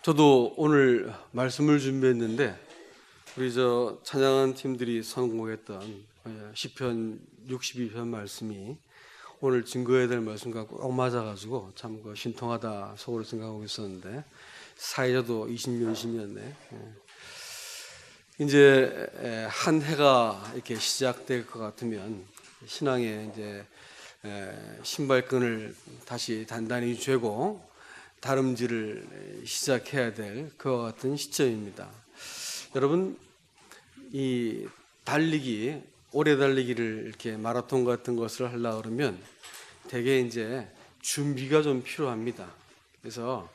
저도 오늘 말씀을 준비했는데 우리 찬양한 팀들이 선곡했던 시편 62편 말씀이 오늘 증거해야 될 말씀과 꼭 맞아가지고 참 신통하다 속으로 생각하고 있었는데 사이자도 20년심이었네. 이제 한 해가 이렇게 시작될 것 같으면 신앙의 이제 신발끈을 다시 단단히 쥐고 다름질을 시작해야 될 그와 같은 시점입니다. 여러분, 이 달리기, 오래 달리기를 이렇게 마라톤 같은 것을 하려고 그러면 되게 이제 준비가 좀 필요합니다. 그래서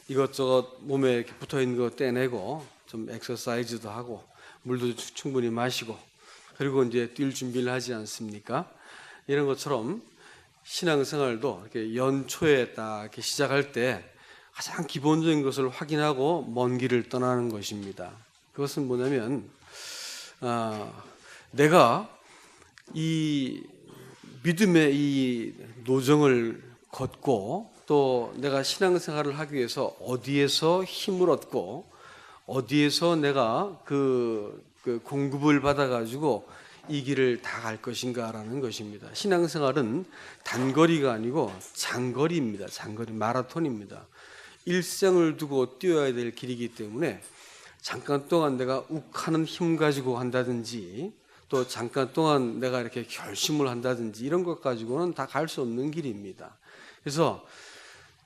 이것저것 몸에 이렇게 붙어 있는 거 떼내고 좀 엑서사이즈도 하고 물도 충분히 마시고 그리고 이제 뛸 준비를 하지 않습니까? 이런 것처럼 신앙생활도 이렇게 연초에 딱 이렇게 시작할 때 가장 기본적인 것을 확인하고 먼 길을 떠나는 것입니다. 그것은 뭐냐면, 내가 이 믿음의 이 노정을 걷고 또 내가 신앙생활을 하기 위해서 어디에서 힘을 얻고 어디에서 내가 그 공급을 받아가지고 이 길을 다 갈 것인가라는 것입니다. 신앙생활은 단거리가 아니고 장거리입니다. 장거리, 마라톤입니다. 일생을 두고 뛰어야 될 길이기 때문에 잠깐 동안 내가 욱하는 힘 가지고 한다든지 또 잠깐 동안 내가 이렇게 결심을 한다든지 이런 것 가지고는 다 갈 수 없는 길입니다. 그래서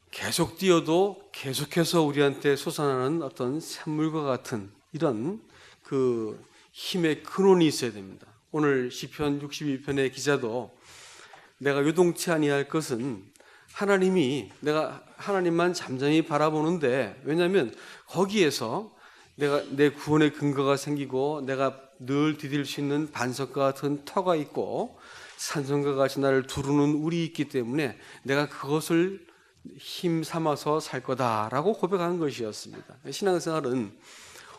계속 뛰어도 계속해서 우리한테 솟아나는 어떤 샘물과 같은 이런 그 힘의 근원이 있어야 됩니다. 오늘 시편 62편의 기자도 내가 요동치 아니할 것은 내가 하나님만 잠잠히 바라보는데, 왜냐하면 거기에서 내가 내 구원의 근거가 생기고 내가 늘 디딜 수 있는 반석과 같은 터가 있고 산성과 같이 나를 두르는 울이 있기 때문에 내가 그것을 힘 삼아서 살 거다라고 고백한 것이었습니다. 신앙생활은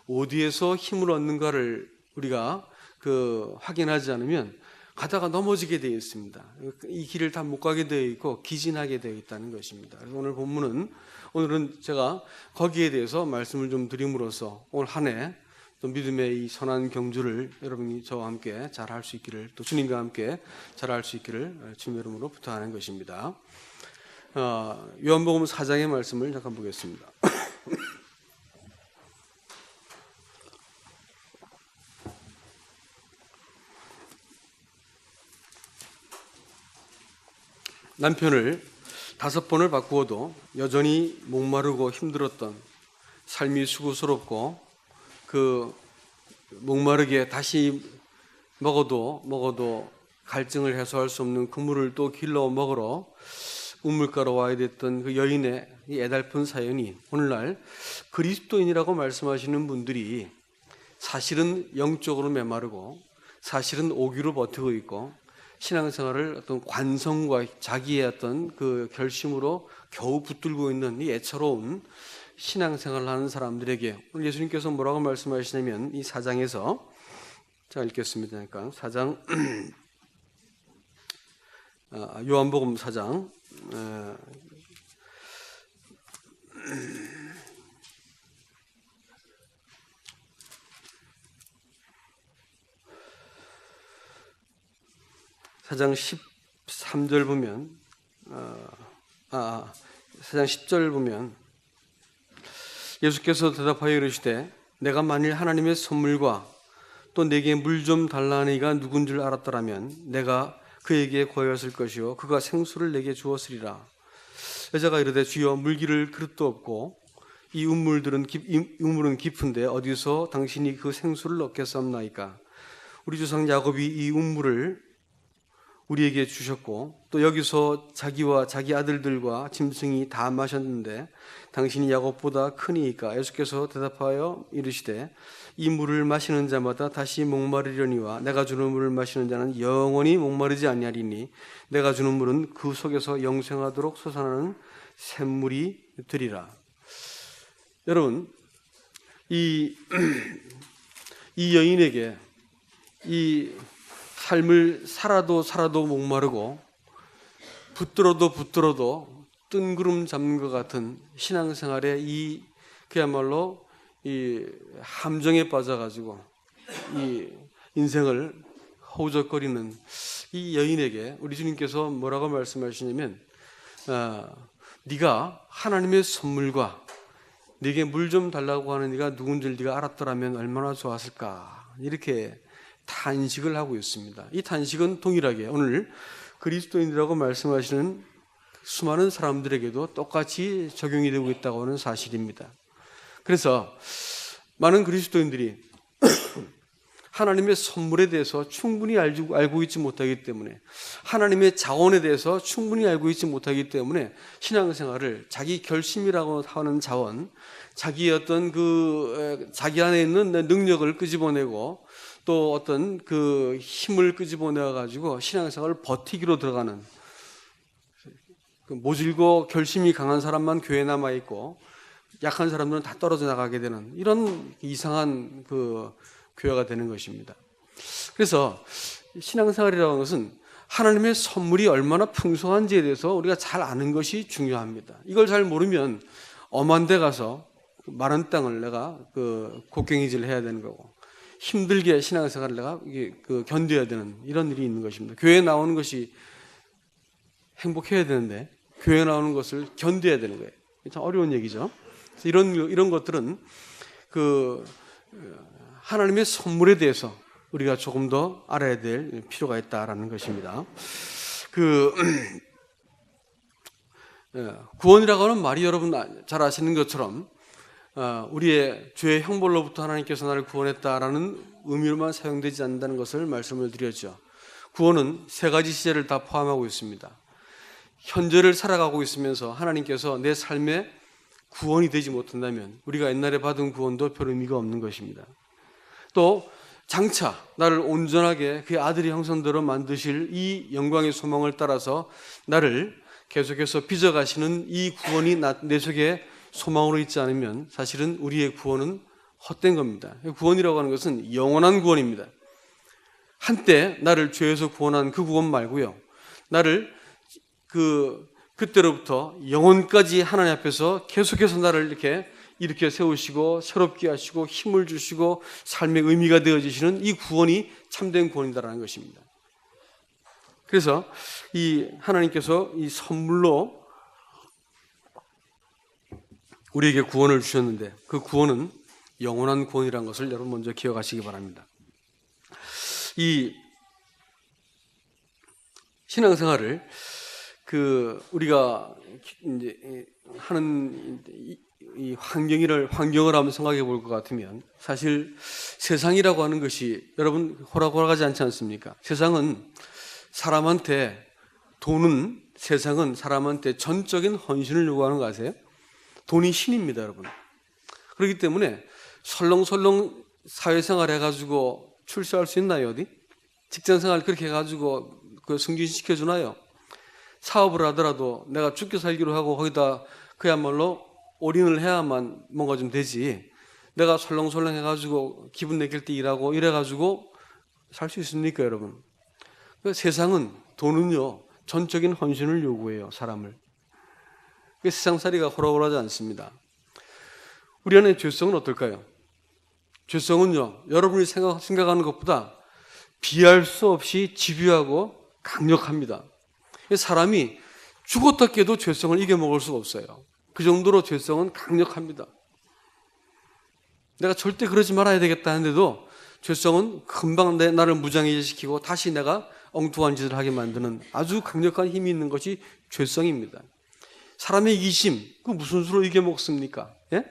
어디에서 힘을 얻는가를 우리가 확인하지 않으면 가다가 넘어지게 되어 있습니다. 이 길을 다 못 가게 되어 있고 기진하게 되어 있다는 것입니다. 그래서 오늘은 제가 거기에 대해서 말씀을 좀 드림으로써 오늘 한 해 또 믿음의 이 선한 경주를 여러분이 저와 함께 잘 할 수 있기를, 또 주님과 함께 잘 할 수 있기를 주님의 이름으로 부탁하는 것입니다. 요한복음 4장의 말씀을 잠깐 보겠습니다. 남편을 5번을 바꾸어도 여전히 목마르고 힘들었던, 삶이 수고스럽고 목마르게 다시 먹어도 갈증을 해소할 수 없는 그 물을 또 길러 먹으러 우물가로 와야 됐던 그 여인의 이 애달픈 사연이 오늘날 그리스도인이라고 말씀하시는 분들이 사실은 영적으로 메마르고 사실은 오기로 버티고 있고 신앙생활을 어떤 관성과 자기의 어떤 그 결심으로 겨우 붙들고 있는 이 애처로운 신앙생활을 하는 사람들에게 오늘 예수님께서 뭐라고 말씀하시냐면 이 4장에서 제가 읽겠습니다. 그러니까 4장 요한복음 4장 4장 13절 보면 4장 10절 보면 예수께서 대답하여 이르시되 내가 만일 하나님의 선물과 또 내게 물 좀 달라는 이가 누군 줄 알았더라면 내가 그에게 구하였을 것이요 그가 생수를 내게 주었으리라. 여자가 이르되 주여 물기를 그릇도 없고 이 우물은 깊은데 어디서 당신이 그 생수를 얻겠사옵나이까. 우리 조상 야곱이 이 우물을 우리에게 주셨고 또 여기서 자기와 자기 아들들과 짐승이 다 마셨는데 당신이 야곱보다 크니이까. 예수께서 대답하여 이르시되 이 물을 마시는 자마다 다시 목마르려니와 내가 주는 물을 마시는 자는 영원히 목마르지 아니하리니 내가 주는 물은 그 속에서 영생하도록 솟아나는 샘물이 되리라. 여러분, 이 여인에게 이 삶을 살아도 목마르고 붙들어도 뜬구름 잡는 것 같은 신앙생활의 이 그야말로 이 함정에 빠져가지고 이 인생을 허우적거리는 이 여인에게 우리 주님께서 뭐라고 말씀하시냐면 네가 하나님의 선물과 네게 물 좀 달라고 하는 네가 누군지를 네가 알았더라면 얼마나 좋았을까, 이렇게 탄식을 하고 있습니다. 이 탄식은 동일하게 오늘 그리스도인이라고 말씀하시는 수많은 사람들에게도 똑같이 적용이 되고 있다고 하는 사실입니다. 그래서 많은 그리스도인들이 하나님의 선물에 대해서 충분히 알고 있지 못하기 때문에, 하나님의 자원에 대해서 충분히 알고 있지 못하기 때문에 신앙생활을 자기 결심이라고 하는 자원, 자기의 어떤 자기 안에 있는 능력을 끄집어내고 또 어떤 그 힘을 끄집어내어 가지고 신앙생활을 버티기로 들어가는, 모질고 결심이 강한 사람만 교회에 남아 있고 약한 사람들은 다 떨어져 나가게 되는 이런 이상한 교회가 되는 것입니다. 그래서 신앙생활이라는 것은 하나님의 선물이 얼마나 풍성한지에 대해서 우리가 잘 아는 것이 중요합니다. 이걸 잘 모르면 엄한 데 가서 마른 땅을 내가 곡괭이질 해야 되는 거고, 힘들게 신앙생활을 내가 견뎌야 되는 이런 일이 있는 것입니다. 교회에 나오는 것이 행복해야 되는데 교회에 나오는 것을 견뎌야 되는 거예요. 참 어려운 얘기죠. 이런 것들은 하나님의 선물에 대해서 우리가 조금 더 알아야 될 필요가 있다라는 것입니다. 구원이라고 하는 말이 여러분 잘 아시는 것처럼 우리의 죄의 형벌로부터 하나님께서 나를 구원했다라는 의미로만 사용되지 않는다는 것을 말씀을 드렸죠. 구원은 세 가지 시제를 다 포함하고 있습니다. 현재를 살아가고 있으면서 하나님께서 내 삶에 구원이 되지 못한다면 우리가 옛날에 받은 구원도 별 의미가 없는 것입니다. 또 장차 나를 온전하게 그의 아들의 형상대로 만드실 이 영광의 소망을 따라서 나를 계속해서 빚어가시는 이 구원이 내 속에 소망으로 있지 않으면 사실은 우리의 구원은 헛된 겁니다. 구원이라고 하는 것은 영원한 구원입니다. 한때 나를 죄에서 구원한 그 구원 말고요, 나를 그때로부터 영원까지 하나님 앞에서 계속해서 나를 이렇게 일으켜 세우시고 새롭게 하시고 힘을 주시고 삶의 의미가 되어지시는 이 구원이 참된 구원이다라는 것입니다. 그래서 이 하나님께서 이 선물로 우리에게 구원을 주셨는데 그 구원은 영원한 구원이라는 것을 여러분 먼저 기억하시기 바랍니다. 이 신앙생활을 우리가 이제 하는 이 환경을 한번 생각해 볼 것 같으면, 사실 세상이라고 하는 것이 여러분 호락호락하지 않지 않습니까? 세상은 사람한테 전적인 헌신을 요구하는 거 아세요? 돈이 신입니다, 여러분. 그렇기 때문에 설렁설렁 사회생활 해가지고 출세할 수 있나요, 어디? 직장생활 그렇게 해가지고 승진시켜주나요? 사업을 하더라도 내가 죽기 살기로 하고 거기다 그야말로 올인을 해야만 뭔가 좀 되지, 내가 설렁설렁 해가지고 기분 내킬 때 일하고 이래가지고 살 수 있습니까, 여러분? 세상은, 돈은요 전적인 헌신을 요구해요, 사람을. 세상살이가 호락호락하지 않습니다. 우리 안에 죄성은 어떨까요? 죄성은요, 여러분이 생각하는 것보다 비할 수 없이 집요하고 강력합니다. 사람이 죽었다 깨도 죄성을 이겨먹을 수가 없어요. 그 정도로 죄성은 강력합니다. 내가 절대 그러지 말아야 되겠다 하는데도 죄성은 금방 나를 무장해제시키고 다시 내가 엉뚱한 짓을 하게 만드는 아주 강력한 힘이 있는 것이 죄성입니다. 사람의 이기심, 그 무슨 수로 이겨먹습니까? 예?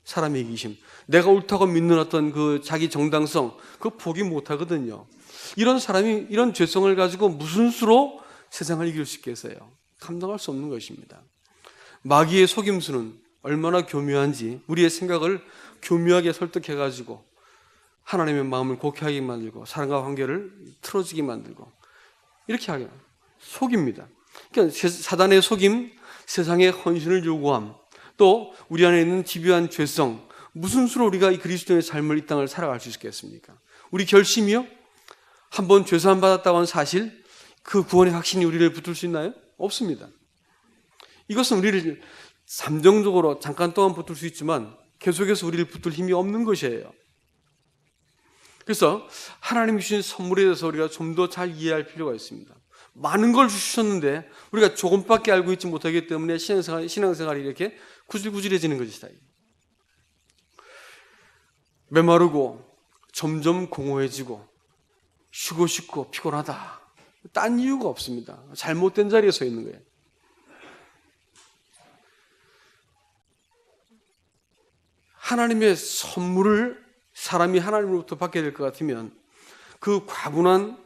사람의 이기심, 내가 옳다고 믿는 어떤 자기 정당성, 그거 포기 못하거든요. 이런 사람이 이런 죄성을 가지고 무슨 수로 세상을 이길 수 있겠어요? 감당할 수 없는 것입니다. 마귀의 속임수는 얼마나 교묘한지, 우리의 생각을 교묘하게 설득해가지고 하나님의 마음을 곡해하게 만들고 사랑과 관계를 틀어지게 만들고 이렇게 하게 속입니다. 그러니까 사단의 속임, 세상의 헌신을 요구함, 또 우리 안에 있는 집요한 죄성, 무슨 수로 우리가 이 그리스도의 삶을 이 땅을 살아갈 수 있겠습니까? 우리 결심이요? 한번 죄사함 받았다고 하는 사실, 그 구원의 확신이 우리를 붙들 수 있나요? 없습니다. 이것은 우리를 잠정적으로 잠깐 동안 붙들 수 있지만 계속해서 우리를 붙들 힘이 없는 것이에요. 그래서 하나님이 주신 선물에 대해서 우리가 좀 더 잘 이해할 필요가 있습니다. 많은 걸 주셨는데 우리가 조금밖에 알고 있지 못하기 때문에 신앙생활이 이렇게 구질구질해지는 것이다. 메마르고 점점 공허해지고 쉬고 싶고 피곤하다. 딴 이유가 없습니다. 잘못된 자리에 서 있는 거예요. 하나님의 선물을 사람이 하나님으로부터 받게 될 것 같으면 그 과분한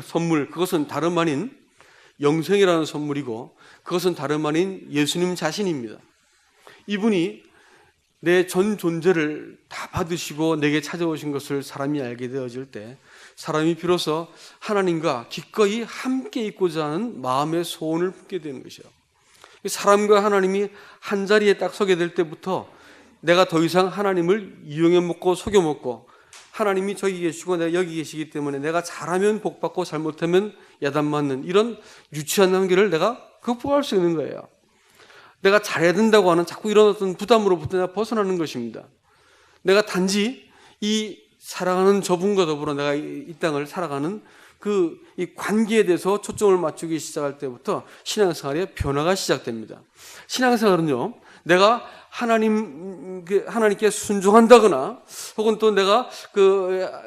선물, 그것은 다름 아닌 영생이라는 선물이고 그것은 다름 아닌 예수님 자신입니다. 이분이 내 전 존재를 다 받으시고 내게 찾아오신 것을 사람이 알게 되어질 때 사람이 비로소 하나님과 기꺼이 함께 있고자 하는 마음의 소원을 품게 되는 것이요. 사람과 하나님이 한 자리에 딱 서게 될 때부터 내가 더 이상 하나님을 이용해 먹고 속여 먹고 하나님이 저기 계시고 내가 여기 계시기 때문에 내가 잘하면 복받고 잘못하면 야단맞는 이런 유치한 관계를 내가 극복할 수 있는 거예요. 내가 잘해야 된다고 하는 자꾸 이런 어떤 부담으로부터 내가 벗어나는 것입니다. 내가 단지 이 살아가는 저분과 더불어 내가 이 땅을 살아가는 이 관계에 대해서 초점을 맞추기 시작할 때부터 신앙생활의 변화가 시작됩니다. 신앙생활은요, 내가 하나님께 순종한다거나 혹은 또 내가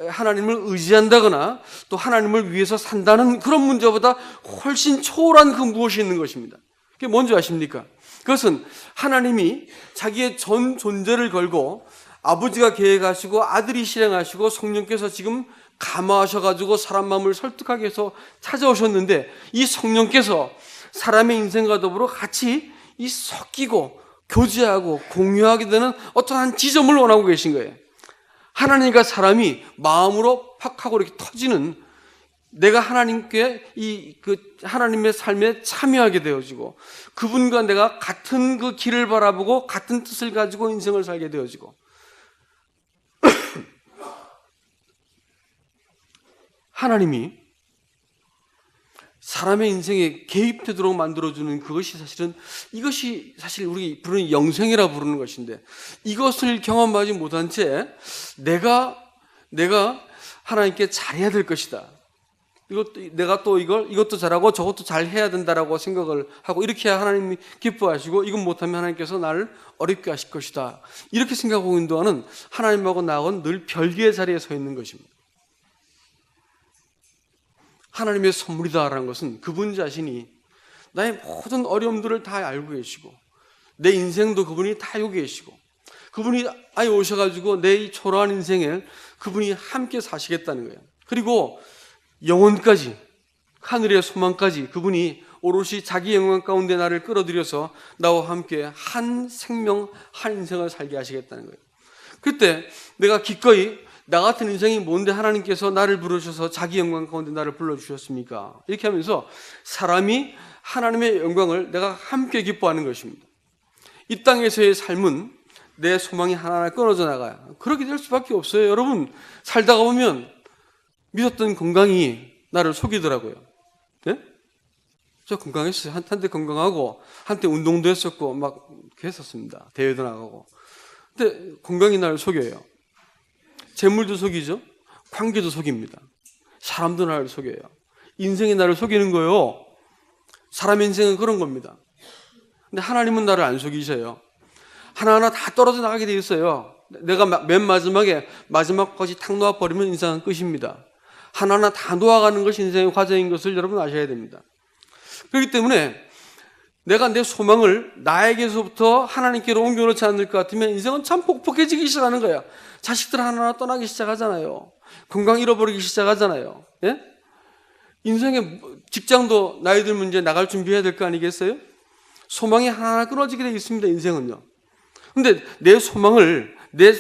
하나님을 의지한다거나 또 하나님을 위해서 산다는 그런 문제보다 훨씬 초월한 그 무엇이 있는 것입니다. 그게 뭔지 아십니까? 그것은 하나님이 자기의 전 존재를 걸고 아버지가 계획하시고 아들이 실행하시고 성령께서 지금 감화하셔가지고 사람 마음을 설득하기 위해서 찾아오셨는데 이 성령께서 사람의 인생과 더불어 같이 섞이고 교제하고 공유하게 되는 어떠한 지점을 원하고 계신 거예요. 하나님과 사람이 마음으로 팍 하고 이렇게 터지는 내가 하나님께 하나님의 삶에 참여하게 되어지고 그분과 내가 같은 그 길을 바라보고 같은 뜻을 가지고 인생을 살게 되어지고 하나님이 사람의 인생에 개입되도록 만들어주는 이것이 사실 우리 부르는 영생이라 부르는 것인데 이것을 경험하지 못한 채 내가 하나님께 잘해야 될 것이다. 내가 또 이것도 잘하고 저것도 잘 해야 된다라고 생각을 하고 이렇게 해야 하나님이 기뻐하시고 이건 못하면 하나님께서 나를 어렵게 하실 것이다. 이렇게 생각하고 있는 동안은 하나님하고 나하고는 늘 별개의 자리에 서 있는 것입니다. 하나님의 선물이다라는 것은 그분 자신이 나의 모든 어려움들을 다 알고 계시고 내 인생도 그분이 다 알고 계시고 그분이 아예 오셔가지고 내 이 초라한 인생에 그분이 함께 사시겠다는 거예요. 그리고 영혼까지 하늘의 소망까지 그분이 오롯이 자기 영광 가운데 나를 끌어들여서 나와 함께 한 생명 한 인생을 살게 하시겠다는 거예요. 그때 내가 기꺼이 나 같은 인생이 뭔데 하나님께서 나를 부르셔서 자기 영광 가운데 나를 불러주셨습니까? 이렇게 하면서 사람이 하나님의 영광을 내가 함께 기뻐하는 것입니다. 이 땅에서의 삶은 내 소망이 하나하나 끊어져 나가요. 그렇게 될 수밖에 없어요. 여러분 살다가 보면 믿었던 건강이 나를 속이더라고요. 네? 저 건강했어요. 한때 건강하고 한때 운동도 했었고 막 했었습니다. 대회도 나가고. 근데 건강이 나를 속여요. 재물도 속이죠. 관계도 속입니다. 사람도 나를 속여요. 인생이 나를 속이는 거예요. 사람의 인생은 그런 겁니다. 근데 하나님은 나를 안 속이셔요. 하나하나 다 떨어져 나가게 돼 있어요. 내가 맨 마지막까지 탁 놓아버리면 인생은 끝입니다. 하나하나 다 놓아가는 것이 인생의 과정인 것을 여러분 아셔야 됩니다. 그렇기 때문에 내가 내 소망을 나에게서부터 하나님께로 옮겨놓지 않을 것 같으면 인생은 참 폭폭해지기 시작하는 거야. 자식들 하나하나 떠나기 시작하잖아요. 건강 잃어버리기 시작하잖아요. 예? 인생의 직장도 나이 들면 이제 나갈 준비해야 될 거 아니겠어요? 소망이 하나하나 끊어지게 되어 있습니다. 인생은요. 근데 내 소망을 내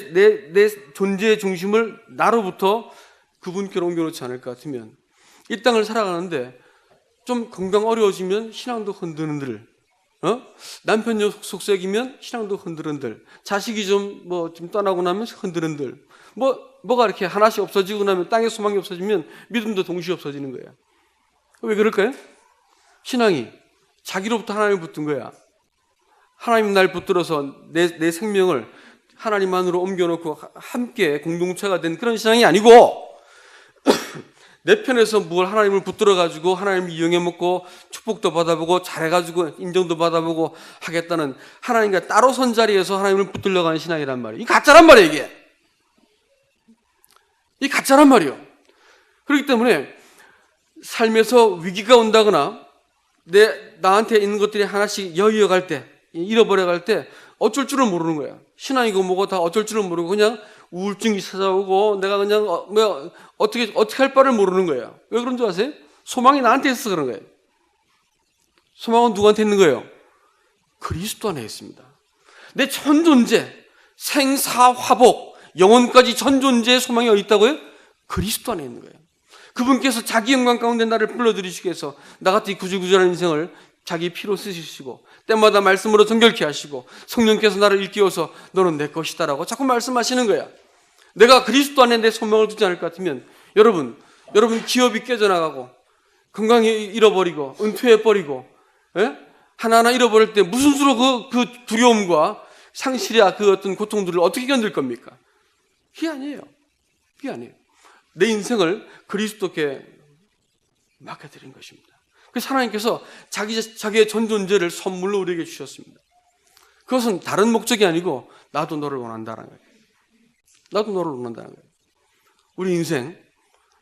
존재의 중심을 나로부터 그분께로 옮겨놓지 않을 것 같으면 이 땅을 살아가는데 좀 건강 어려워지면 신앙도 흔들흔들, 남편 속색이면 신앙도 흔들흔들, 자식이 좀 떠나고 나면 흔들흔들, 뭐가 이렇게 하나씩 없어지고 나면 땅에 소망이 없어지면 믿음도 동시에 없어지는 거예요. 왜 그럴까요? 신앙이 자기로부터 하나님을 붙든 거야. 하나님 날 붙들어서 내 생명을 하나님 안으로 옮겨놓고 함께 공동체가 된 그런 신앙이 아니고 내 편에서 뭘 하나님을 붙들어가지고 하나님을 이용해 먹고 축복도 받아보고 잘해가지고 인정도 받아보고 하겠다는 하나님과 따로 선 자리에서 하나님을 붙들려고 하는 신앙이란 말이에요. 이 가짜란 말이에요, 이게. 이 가짜란 말이에요. 그렇기 때문에 삶에서 위기가 온다거나 나한테 있는 것들이 하나씩 여의어갈 때, 잃어버려갈 때 어쩔 줄을 모르는 거야. 신앙이고 뭐고 다 어쩔 줄을 모르고 그냥 우울증이 찾아오고 내가 그냥 어떻게 할 바를 모르는 거예요. 왜 그런 줄 아세요? 소망이 나한테 있어서 그런 거예요. 소망은 누구한테 있는 거예요? 그리스도 안에 있습니다. 내 전 존재, 생사화복, 영혼까지 전 존재의 소망이 어디 있다고요? 그리스도 안에 있는 거예요. 그분께서 자기 영광 가운데 나를 불러들이시기 위해서 나같이 구질구질한 인생을 자기 피로 쓰시고 때마다 말씀으로 정결케 하시고 성령께서 나를 일깨워서 너는 내 것이다라고 자꾸 말씀하시는 거야. 내가 그리스도 안에 내 소망을 두지 않을 것 같으면 여러분 기업이 깨져나가고 건강이 잃어버리고 은퇴해버리고 하나하나 잃어버릴 때 무슨 수로 그 두려움과 상실이야 그 어떤 고통들을 어떻게 견딜 겁니까? 그게 아니에요. 그게 아니에요. 내 인생을 그리스도께 맡겨드린 것입니다. 그래서 하나님께서 자기의 전 존재를 선물로 우리에게 주셨습니다. 그것은 다른 목적이 아니고 나도 너를 원한다는 거예요. 나도 너를 원한다는 거예요. 우리 인생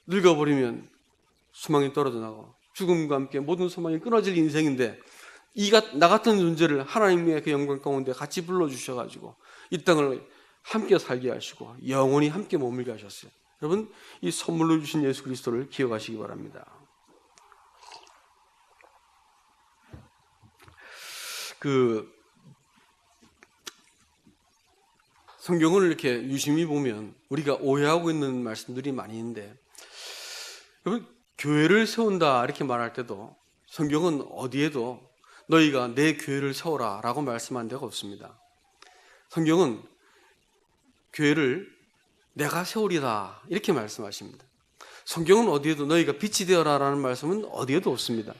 늙어버리면 소망이 떨어져 나가고 죽음과 함께 모든 소망이 끊어질 인생인데 나 같은 존재를 하나님의 그 영광 가운데 같이 불러주셔가지고 이 땅을 함께 살게 하시고 영원히 함께 머물게 하셨어요. 여러분 이 선물로 주신 예수 그리스도를 기억하시기 바랍니다. 성경을 이렇게 유심히 보면 우리가 오해하고 있는 말씀들이 많이 있는데 여러분 교회를 세운다 이렇게 말할 때도 성경은 어디에도 너희가 내 교회를 세워라 라고 말씀한 데가 없습니다. 성경은 교회를 내가 세우리다 이렇게 말씀하십니다. 성경은 어디에도 너희가 빛이 되어라 라는 말씀은 어디에도 없습니다.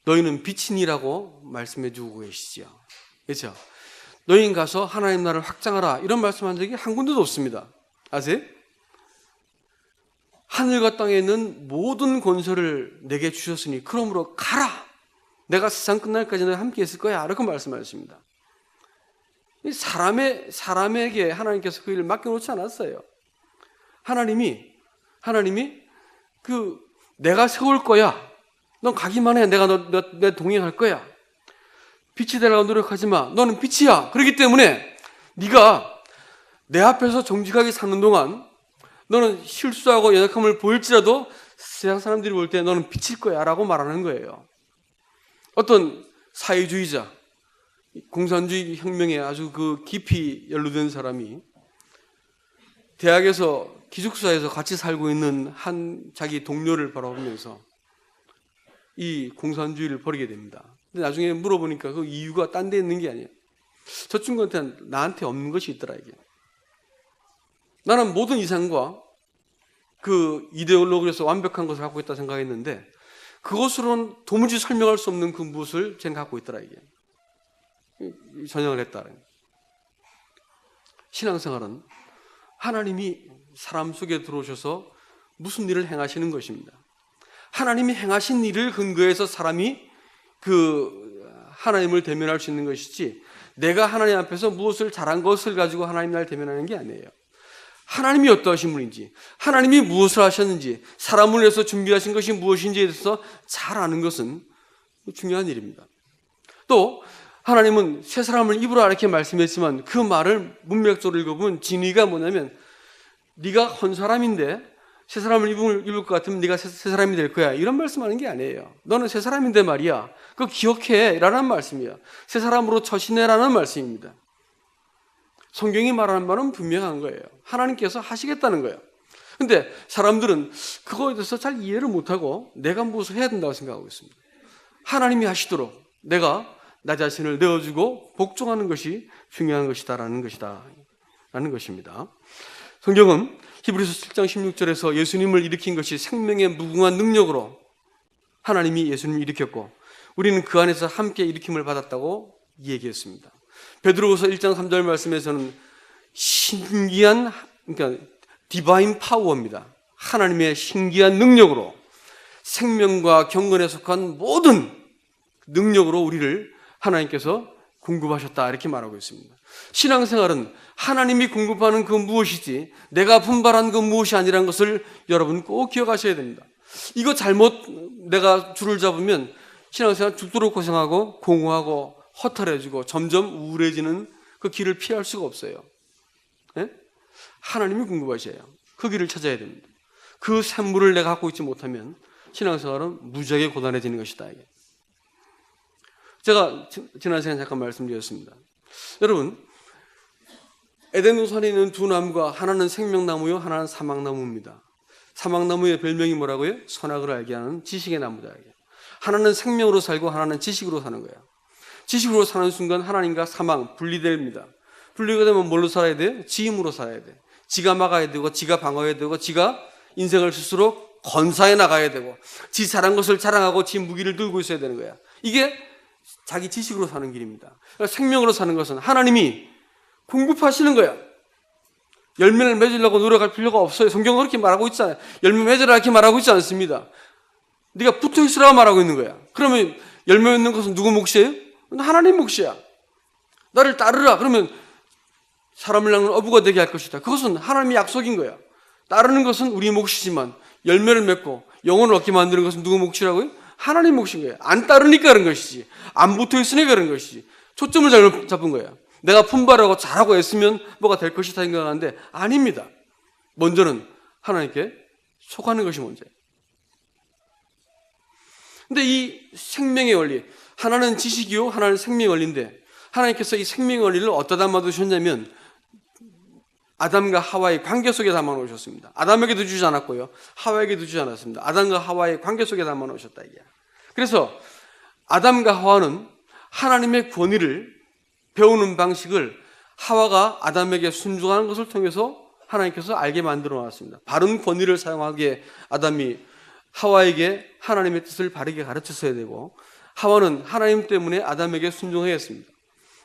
너희는 빛이니라고 말씀해 주고 계시죠. 그렇죠? 너희는 가서 하나님 나라를 확장하라 이런 말씀한 적이 한 군데도 없습니다. 아세요? 하늘과 땅에 있는 모든 권세를 내게 주셨으니 그러므로 가라. 내가 세상 끝날까지 너희 함께 있을 거야. 이렇게 말씀하십니다. 사람에게 하나님께서 그 일을 맡겨놓지 않았어요. 하나님이 내가 세울 거야. 넌 가기만 해. 내가 내 동행할 거야. 빛이 되려고 노력하지 마. 너는 빛이야. 그렇기 때문에 네가 내 앞에서 정직하게 사는 동안 너는 실수하고 연약함을 보일지라도 세상 사람들이 볼 때 너는 빛일 거야 라고 말하는 거예요. 어떤 사회주의자, 공산주의 혁명에 아주 깊이 연루된 사람이 대학에서 기숙사에서 같이 살고 있는 한 자기 동료를 바라보면서 이 공산주의를 버리게 됩니다. 근데 나중에 물어보니까 그 이유가 딴 데 있는 게 아니에요. 저 친구한테는 나한테 없는 것이 있더라 이게. 나는 모든 이상과 그 이데올로기에서 완벽한 것을 갖고 있다 생각했는데 그것으로는 도무지 설명할 수 없는 그 무엇을 쟤는 갖고 있더라 이게. 전향을 했다. 신앙생활은 하나님이 사람 속에 들어오셔서 무슨 일을 행하시는 것입니다. 하나님이 행하신 일을 근거해서 사람이 하나님을 대면할 수 있는 것이지 내가 하나님 앞에서 무엇을 잘한 것을 가지고 하나님 날 대면하는 게 아니에요. 하나님이 어떠하신 분인지, 하나님이 무엇을 하셨는지, 사람을 위해서 준비하신 것이 무엇인지에 대해서 잘 아는 것은 중요한 일입니다. 또 하나님은 새 사람을 입으라 이렇게 말씀했지만 그 말을 문맥적으로 읽어보면 진의가 뭐냐면 네가 헌 사람인데 새 사람을 입을 것 같으면 네가 새 사람이 될 거야 이런 말씀하는 게 아니에요. 너는 새 사람인데 말이야. 그거 기억해 라는 말씀이야. 새 사람으로 처신해라는 말씀입니다. 성경이 말하는 말은 분명한 거예요. 하나님께서 하시겠다는 거예요. 근데 사람들은 그거에 대해서 잘 이해를 못하고 내가 무엇을 해야 된다고 생각하고 있습니다. 하나님이 하시도록 내가 나 자신을 내어주고 복종하는 것이 중요한 것이다라는 것입니다. 성경은 히브리서 7장 16절에서 예수님을 일으킨 것이 생명의 무궁한 능력으로 하나님이 예수님을 일으켰고 우리는 그 안에서 함께 일으킴을 받았다고 얘기했습니다. 베드로후서 1장 3절 말씀에서는 신기한, 그러니까 디바인 파워입니다. 하나님의 신기한 능력으로 생명과 경건에 속한 모든 능력으로 우리를 하나님께서 공급하셨다, 이렇게 말하고 있습니다. 신앙생활은 하나님이 공급하는 그 무엇이지 내가 분발한 그 무엇이 아니라는 것을 여러분 꼭 기억하셔야 됩니다. 이거 잘못 내가 줄을 잡으면 신앙생활 죽도록 고생하고 공허하고 허탈해지고 점점 우울해지는 그 길을 피할 수가 없어요. 네? 하나님이 공급하셔야 그 길을 찾아야 됩니다. 그 샘물을 내가 갖고 있지 못하면 신앙생활은 무지하게 고단해지는 것이다. 이게. 제가 지난 시간에 잠깐 말씀드렸습니다. 여러분, 에덴 동산에 있는 두 나무가 하나는 생명나무요, 하나는 사망나무입니다. 사망나무의 별명이 뭐라고요? 선악을 알게 하는 지식의 나무다. 하나는 생명으로 살고 하나는 지식으로 사는 거예요. 지식으로 사는 순간 하나님과 사망 분리됩니다. 분리가 되면 뭘로 살아야 돼요? 지음으로 살아야 돼. 지가 막아야 되고, 지가 방어해야 되고, 지가 인생을 스스로 건사해 나가야 되고, 지 잘한 것을 자랑하고 지 무기를 들고 있어야 되는 거야. 이게 자기 지식으로 사는 길입니다. 생명으로 사는 것은 하나님이 공급하시는 거야. 열매를 맺으려고 노력할 필요가 없어요. 성경은 그렇게 말하고 있잖아요. 열매 맺으라 이렇게 말하고 있지 않습니다. 네가 붙어 있으라고 말하고 있는 거야. 그러면 열매 맺는 것은 누구 몫이에요? 하나님 몫이야. 나를 따르라. 그러면 사람을 낳는 어부가 되게 할 것이다. 그것은 하나님의 약속인 거야. 따르는 것은 우리 몫이지만 열매를 맺고 영혼을 얻게 만드는 것은 누구 몫이라고요? 하나님 몫인 거예요. 안 따르니까 그런 것이지, 안 붙어 있으니까 그런 것이지. 초점을 잘못 잡은 거야. 내가 분발하고 잘하고 애쓰면 뭐가 될 것이다 생각하는데 아닙니다. 먼저는 하나님께 속하는 것이 먼저예요. 근데 이 생명의 원리, 하나는 지식이요, 하나는 생명의 원리인데 하나님께서 이 생명의 원리를 어디다 담아두셨냐면 아담과 하와의 관계 속에 담아놓으셨습니다. 아담에게도 주지 않았고요, 하와에게도 주지 않았습니다. 아담과 하와의 관계 속에 담아놓으셨다 이게. 그래서 아담과 하와는 하나님의 권위를 배우는 방식을 하와가 아담에게 순종하는 것을 통해서 하나님께서 알게 만들어 놨습니다. 바른 권위를 사용하기에 아담이 하와에게 하나님의 뜻을 바르게 가르쳤어야 되고, 하와는 하나님 때문에 아담에게 순종해야 했습니다.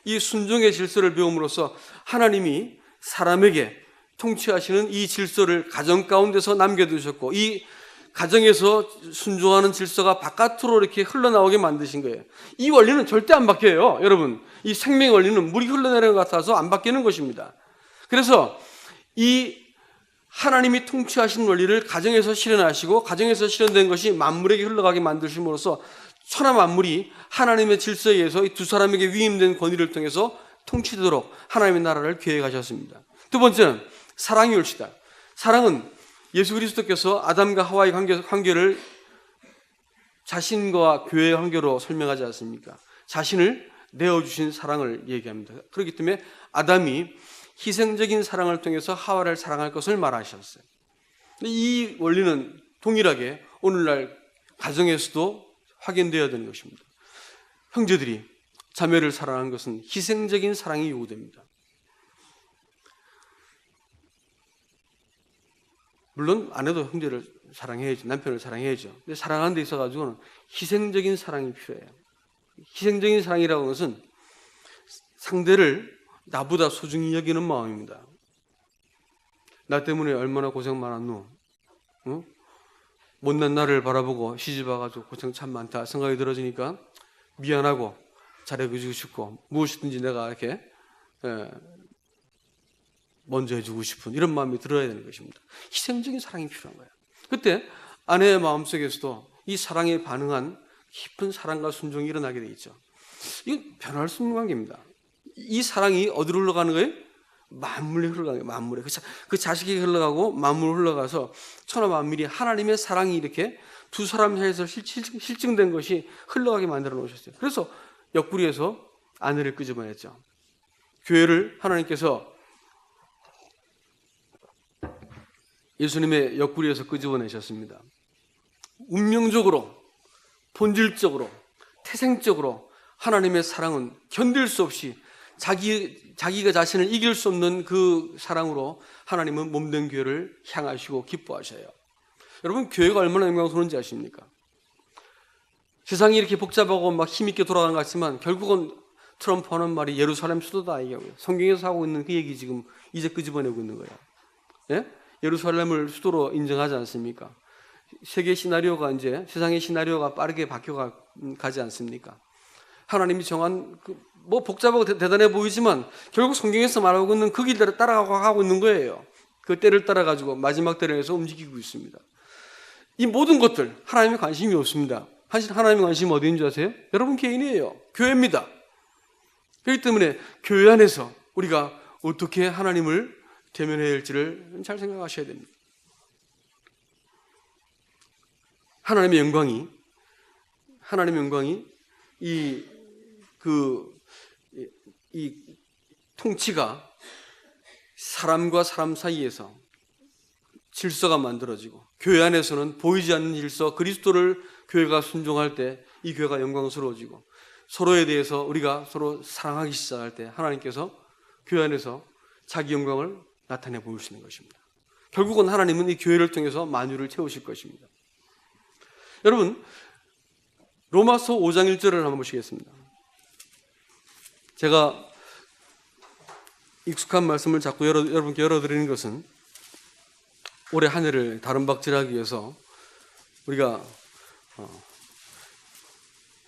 이 순종의 질서를 배움으로써 하나님이 사람에게 통치하시는 이 질서를 가정 가운데서 남겨두셨고, 이 가정에서 순종하는 질서가 바깥으로 이렇게 흘러나오게 만드신 거예요. 이 원리는 절대 안 바뀌어요. 여러분, 이 생명의 원리는 물이 흘러내리는 것 같아서 안 바뀌는 것입니다. 그래서 이 하나님이 통치하신 원리를 가정에서 실현하시고, 가정에서 실현된 것이 만물에게 흘러가게 만드심으로써 천하 만물이 하나님의 질서에 의해서 이 두 사람에게 위임된 권위를 통해서 통치되도록 하나님의 나라를 계획하셨습니다. 두 번째는 사랑이 옳시다. 사랑은 예수 그리스도께서 아담과 하와의 관계를 자신과 교회의 관계로 설명하지 않습니까? 자신을 내어주신 사랑을 얘기합니다. 그렇기 때문에 아담이 희생적인 사랑을 통해서 하와를 사랑할 것을 말하셨어요. 이 원리는 동일하게 오늘날 가정에서도 확인되어야 되는 것입니다. 형제들이 자매를 사랑하는 것은 희생적인 사랑이 요구됩니다. 물론 아내도 형제를 사랑해야죠. 남편을 사랑해야죠. 근데 사랑하는 데 있어가지고는 희생적인 사랑이 필요해요. 희생적인 사랑이라는 것은 상대를 나보다 소중히 여기는 마음입니다. 나 때문에 얼마나 고생 많았노? 어? 못난 나를 바라보고 시집 와가지고 고생 참 많다 생각이 들어지니까 미안하고 잘해주고 싶고 무엇이든지 내가 이렇게 먼저 해주고 싶은 이런 마음이 들어야 되는 것입니다. 희생적인 사랑이 필요한 거예요. 그때 아내의 마음속에서도 이 사랑에 반응한 깊은 사랑과 순종이 일어나게 돼 있죠. 이건 변할 수 없는 관계입니다. 이 사랑이 어디로 흘러가는 거예요? 만물에 흘러가는 거예요. 만물에. 그 자식에게 흘러가고 만물로 흘러가서 천하 만물이 하나님의 사랑이 이렇게 두 사람 사이에서 실증된 것이 흘러가게 만들어 놓으셨어요. 그래서 옆구리에서 아내를 끄집어냈죠. 교회를 하나님께서 예수님의 옆구리에서 끄집어내셨습니다. 운명적으로, 본질적으로, 태생적으로 하나님의 사랑은 견딜 수 없이 자기가 자신을 이길 수 없는 그 사랑으로 하나님은 몸된 교회를 향하시고 기뻐하셔요. 여러분, 교회가 얼마나 영광스러운지 아십니까? 세상이 이렇게 복잡하고 막 힘있게 돌아가는 것 같지만 결국은 트럼프 하는 말이 예루살렘 수도다 이거예요. 성경에서 하고 있는 그 얘기 지금 이제 끄집어내고 있는 거예요. 예? 예루살렘을 수도로 인정하지 않습니까? 세계 시나리오가 이제 세상의 시나리오가 빠르게 바뀌어가지 않습니까? 하나님이 정한 뭐 복잡하고 대단해 보이지만 결국 성경에서 말하고 있는 그 길대로 따라가고 있는 거예요. 그 때를 따라 가지고 마지막 때를 해서 움직이고 있습니다. 이 모든 것들 하나님의 관심이 없습니다. 사실 하나님의 관심이 어디인 줄 아세요? 여러분 개인이에요. 교회입니다. 그렇기 때문에 교회 안에서 우리가 어떻게 하나님을 대면해야 할지를 잘 생각하셔야 됩니다. 하나님의 영광이 이 통치가 사람과 사람 사이에서 질서가 만들어지고 교회 안에서는 보이지 않는 질서 그리스도를 교회가 순종할 때 이 교회가 영광스러워지고 서로에 대해서 우리가 서로 사랑하기 시작할 때 하나님께서 교회 안에서 자기 영광을 나타내 보이시는 것입니다. 결국은 하나님은 이 교회를 통해서 만유를 채우실 것입니다. 여러분 로마서 5장 1절을 한번 보시겠습니다. 제가 익숙한 말씀을 자꾸 여러분께 열어드리는 것은 올해 한 해를 다름박질하기 위해서 우리가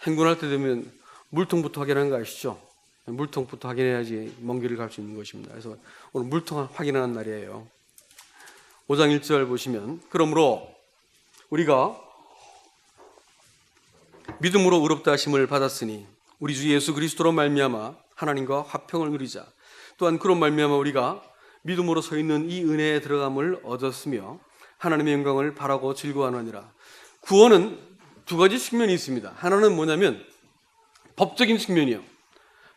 행군할 때 되면 물통부터 확인하는 거 아시죠? 물통부터 확인해야지 먼 길을 갈 수 있는 것입니다. 그래서 오늘 물통 확인하는 날이에요. 5장 1절 보시면 그러므로 우리가 믿음으로 의롭다 하심을 받았으니 우리 주 예수 그리스도로 말미암아 하나님과 화평을 누리자. 또한 그런 말미암아 우리가 믿음으로 서 있는 이 은혜에 들어감을 얻었으며 하나님의 영광을 바라고 즐거워하느니라. 구원은 두 가지 측면이 있습니다. 하나는 뭐냐면 법적인 측면이요.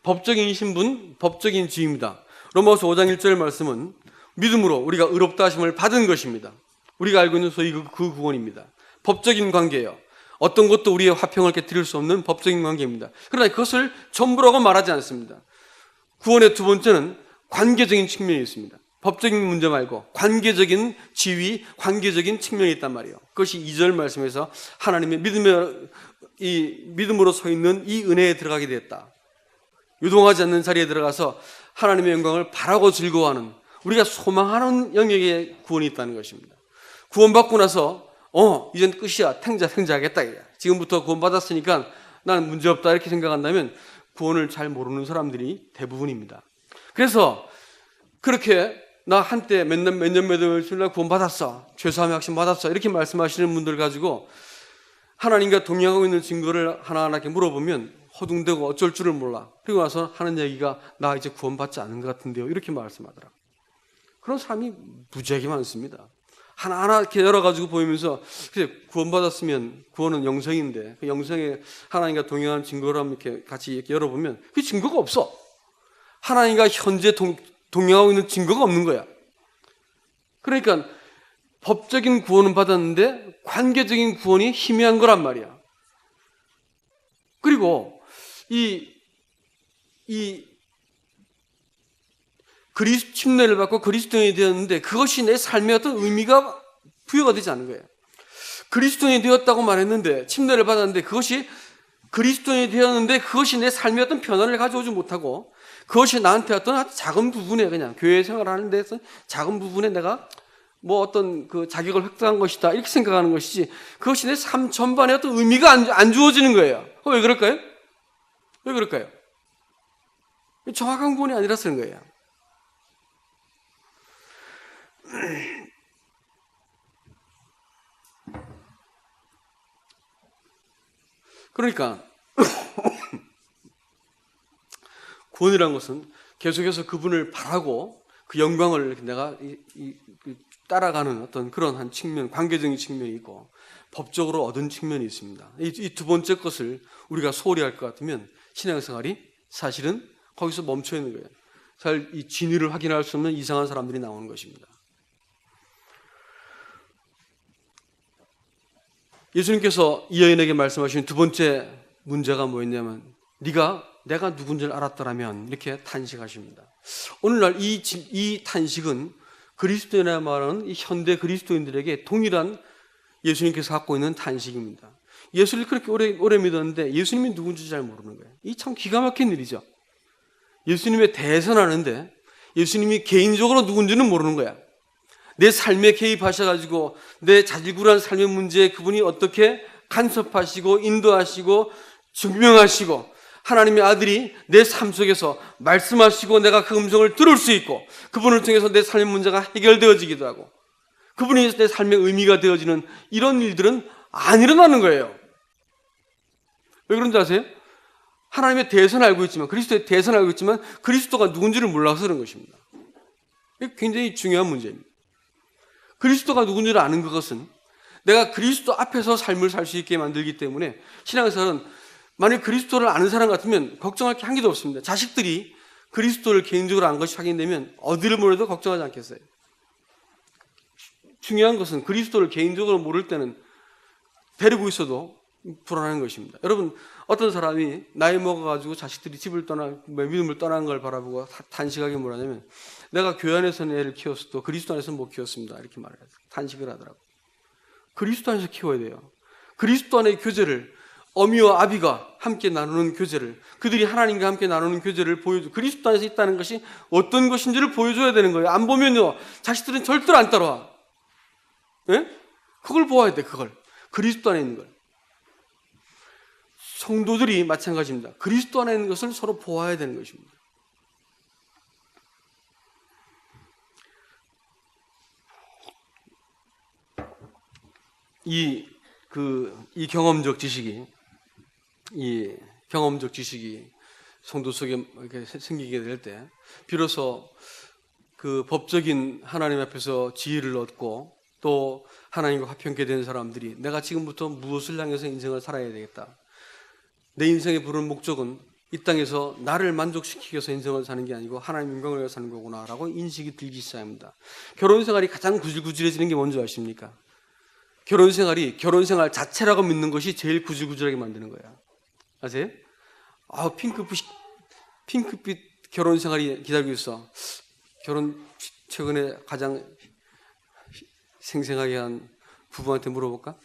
법적인 신분, 법적인 지위입니다. 로마서 5장 1절 말씀은 믿음으로 우리가 의롭다 하심을 받은 것입니다. 우리가 알고 있는 소위 그 구원입니다. 법적인 관계예요. 어떤 것도 우리의 화평을 깨뜨릴 수 없는 법적인 관계입니다. 그러나 그것을 전부라고 말하지 않습니다. 구원의 두 번째는 관계적인 측면이 있습니다. 법적인 문제 말고 관계적인 지위, 관계적인 측면이 있단 말이에요. 그것이 2절 말씀에서 하나님의 믿음으로 서 있는 이 은혜에 들어가게 됐다. 유동하지 않는 자리에 들어가서 하나님의 영광을 바라고 즐거워하는 우리가 소망하는 영역에 구원이 있다는 것입니다. 구원받고 나서 이젠 끝이야. 탱자하겠다. 지금부터 구원받았으니까 나는 문제없다 이렇게 생각한다면 구원을 잘 모르는 사람들이 대부분입니다. 그래서 그렇게 나 한때 몇 년 며칠 구원받았어. 죄사함의 확신 받았어. 이렇게 말씀하시는 분들 가지고 하나님과 동행하고 있는 증거를 하나하나 이렇게 물어보면 허둥대고 어쩔 줄을 몰라. 그리고 나서 하는 얘기가 나 이제 구원받지 않은 것 같은데요. 이렇게 말씀하더라. 그런 사람이 무지하게 많습니다. 하나하나 이렇게 열어가지고 보이면서 구원받았으면 구원은 영생인데 그 영생에 하나님과 동행하는 증거를 한번 이렇게 같이 이렇게 열어보면 그 증거가 없어. 하나님과 현재 동행하고 있는 증거가 없는 거야. 그러니까 법적인 구원은 받았는데 관계적인 구원이 희미한 거란 말이야. 그리고 침례를 받고 그리스도인이 되었는데 그것이 내 삶에 어떤 의미가 부여가 되지 않은 거예요. 그리스도인이 되었다고 말했는데 침례를 받았는데 그것이 그리스도인이 되었는데 그것이 내 삶에 어떤 변화를 가져오지 못하고 그것이 나한테 어떤 작은 부분에 그냥 교회 생활하는 데서 작은 부분에 내가 뭐 어떤 그 자격을 획득한 것이다 이렇게 생각하는 것이지 그것이 내 삶 전반에 어떤 의미가 안 주어지는 거예요. 왜 그럴까요? 왜 그럴까요? 정확한 구원이 아니라서 그런 거예요. 그러니까 구원이라는 것은 계속해서 그분을 바라고 그 영광을 내가 따라가는 어떤 그런 한 측면, 관계적인 측면이 있고 법적으로 얻은 측면이 있습니다. 이 두 번째 것을 우리가 소홀히 할 것 같으면 신앙생활이 사실은 거기서 멈춰 있는 거예요. 잘 이 진위를 확인할 수 없는 이상한 사람들이 나오는 것입니다. 예수님께서 이 여인에게 말씀하신 두 번째 문제가 뭐였냐면 내가 누군지를 알았더라면 이렇게 탄식하십니다. 오늘날 이 탄식은 그리스도인이라 말하는 이 현대 그리스도인들에게 동일한 예수님께서 갖고 있는 탄식입니다. 예수를 그렇게 오래 믿었는데 예수님이 누군지 잘 모르는 거예요. 이 참 기가 막힌 일이죠. 예수님에 대해서는 아는데 예수님이 개인적으로 누군지는 모르는 거야. 내 삶에 개입하셔가지고 내 자질구레한 삶의 문제에 그분이 어떻게 간섭하시고 인도하시고 증명하시고 하나님의 아들이 내 삶 속에서 말씀하시고 내가 그 음성을 들을 수 있고 그분을 통해서 내 삶의 문제가 해결되어지기도 하고 그분이 내 삶의 의미가 되어지는 이런 일들은 안 일어나는 거예요. 왜 그런지 아세요? 하나님의 대해서는 알고 있지만 그리스도의 대해서는 알고 있지만 그리스도가 누군지를 몰라서 그런 것입니다. 이게 굉장히 중요한 문제입니다. 그리스도가 누군지를 아는 그것은 내가 그리스도 앞에서 삶을 살 수 있게 만들기 때문에 신앙생활은 만약 그리스도를 아는 사람 같으면 걱정할 게 한 개도 없습니다. 자식들이 그리스도를 개인적으로 안 것이 확인되면 어디를 몰라도 걱정하지 않겠어요. 중요한 것은 그리스도를 개인적으로 모를 때는 데리고 있어도 불안한 것입니다. 여러분 어떤 사람이 나이 먹어가지고 자식들이 집을 믿음을 떠난 걸 바라보고 단식하게 뭐라냐면 내가 교회 안에서는 애를 키웠어도 그리스도 안에서는 못 키웠습니다. 이렇게 말해요. 단식을 하더라고요. 그리스도 안에서 키워야 돼요. 그리스도 안의 교제를 어미와 아비가 함께 나누는 교제를 그들이 하나님과 함께 나누는 교제를 보여줘. 그리스도 안에서 있다는 것이 어떤 것인지를 보여줘야 되는 거예요. 안 보면요 자식들은 절대로 안 따라와. 예? 그걸 보아야 돼. 그걸 그리스도 안에 있는 걸. 성도들이 마찬가지입니다. 그리스도 안에 있는 것을 서로 보아야 되는 것입니다. 이 경험적 지식이 성도 속에 이렇게 생기게 될 때 비로소 그 법적인 하나님 앞에서 지혜를 얻고 또 하나님과 화평케 된 사람들이 내가 지금부터 무엇을 향해서 인생을 살아야 되겠다. 내 인생의 부른 목적은 이 땅에서 나를 만족시키기 위해서 인생을 사는 게 아니고 하나님 영광을 위해서 사는 거구나라고 인식이 들기 시작합니다. 결혼 생활이 가장 구질구질해지는 게 뭔지 아십니까? 결혼 생활 자체라고 믿는 것이 제일 구질구질하게 만드는 거야. 아세요? 핑크빛 결혼 생활이 기다리고 있어. 최근에 가장 생생하게 한 부부한테 물어볼까?